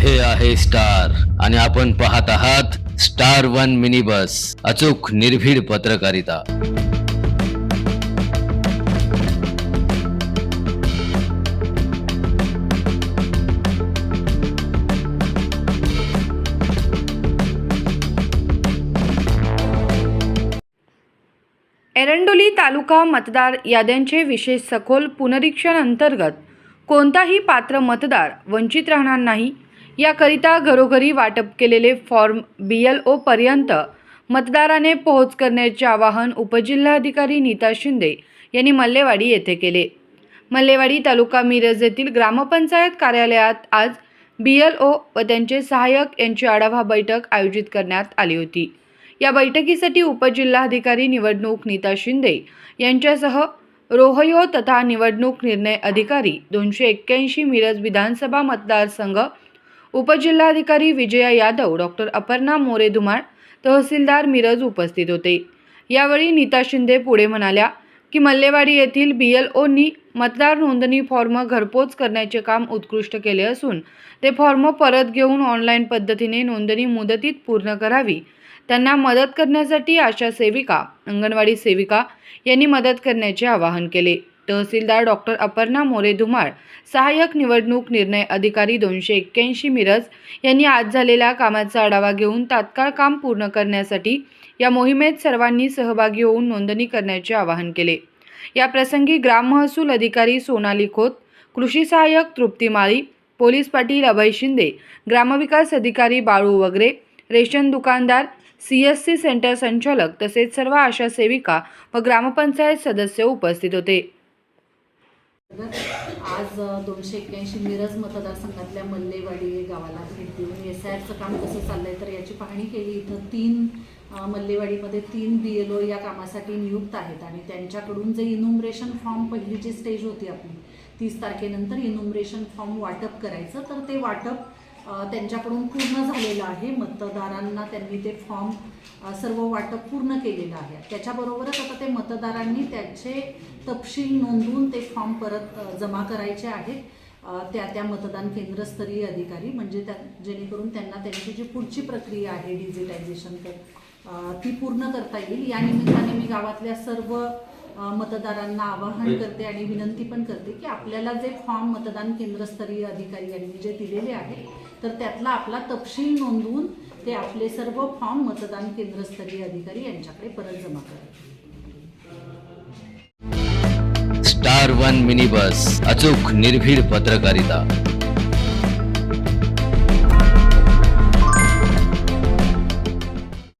हे आहे स्टार आणि आपण पाहत आहात स्टार वन मिनी बस, अचूक निर्भीड पत्रकारिता। एरंडोली तालुका मतदार याद्यांचे विशेष सखोल पुनरीक्षण अंतर्गत कोणताही पात्र मतदार वंचित राहणार नाही, याकरिता घरोघरी वाटप केलेले फॉर्म BLO पर्यंत मतदाराने पोहोच करण्याचे आवाहन उपजिल्हाधिकारी नीता शिंदे यांनी मल्लेवाडी येथे केले। मल्लेवाडी तालुका मिरज येथील ग्रामपंचायत कार्यालयात आज BLO व त्यांचे सहाय्यक यांची आढावा बैठक आयोजित करण्यात आली होती। या बैठकीसाठी उपजिल्हाधिकारी निवडणूक नीता शिंदे यांच्यासह रोहयो तथा निवडणूक निर्णय अधिकारी 281 मिरज विधानसभा मतदारसंघ, उपजिल्हाधिकारी विजया यादव, डॉक्टर अपर्णा मोरे धुमाळ, तहसीलदार मिरज उपस्थित होते। यावेळी नीता शिंदे पुढे म्हणाल्या की मल्लेवाडी येथील BLOंनी मतदार नोंदणी फॉर्म घरपोच करण्याचे काम उत्कृष्ट केले असून ते फॉर्म परत घेऊन ऑनलाईन पद्धतीने नोंदणी मुदतीत पूर्ण करावी। त्यांना मदत करण्यासाठी आशा सेविका, अंगणवाडी सेविका यांनी मदत करण्याचे आवाहन केले। तहसीलदार डॉक्टर अपर्णा मोरे धुमाळ, सहाय्यक निवडणूक निर्णय अधिकारी 281 मिरज यांनी आज झालेल्या कामाचा आढावा घेऊन तात्काळ काम पूर्ण करण्यासाठी या मोहिमेत सर्वांनी सहभागी होऊन नोंदणी करण्याचे आवाहन केले। या प्रसंगी ग्राम महसूल अधिकारी सोनाली खोत, कृषी सहाय्यक तृप्ती माळी, पोलीस पाटील अभय शिंदे, ग्रामविकास अधिकारी बाळू वगरे, रेशन दुकानदार, CSC सेंटर संचालक तसेच सर्व आशा सेविका व ग्रामपंचायत सदस्य उपस्थित होते। आज 281 मिरज मतदारसंघातल्या मल्लेवाडी गावाला भेट देऊन SIRचं काम कसं चाललंय तर याची पाहणी केली। इथं 3 मल्लेवाडीमध्ये 3 BLO या कामासाठी नियुक्त आहेत आणि त्यांच्याकडून जे इन्युमरेशन फॉर्म पहिली जी स्टेज होती आपली 30 तारखेनंतर इन्युमरेशन फॉर्म वाटप करायचं, तर ते वाटप त्यांच्याकडून पूर्ण झालेलं आहे। मतदारांना त्यांनी ते फॉर्म सर्व वाटप पूर्ण केलेलं आहे। त्याच्याबरोबरच आता ते मतदारांनी त्याचे तपशील नोंदवून ते फॉर्म परत जमा करायचे आहेत त्या मतदान केंद्रस्तरीय अधिकारी, म्हणजे जेणेकरून त्यांना त्यांची जी पुढची प्रक्रिया आहे डिजिटायझेशन ती पूर्ण करता येईल। या निमित्ताने मी गावातल्या सर्व मतदारांना आवाहन करते आणि विनंती पण करते की आपल्याला जे फॉर्म मतदान केंद्रस्तरीय अधिकारी यांनी जे दिलेले आहे तर त्यातला आपला तपशील नोंदवून ते आपले सर्व फॉर्म मतदान केंद्रस्तरीय अधिकारी यांच्याकडे परत जमा करावे। स्टार वन मिनी बस, अचूक निर्भीड पत्रकारिता।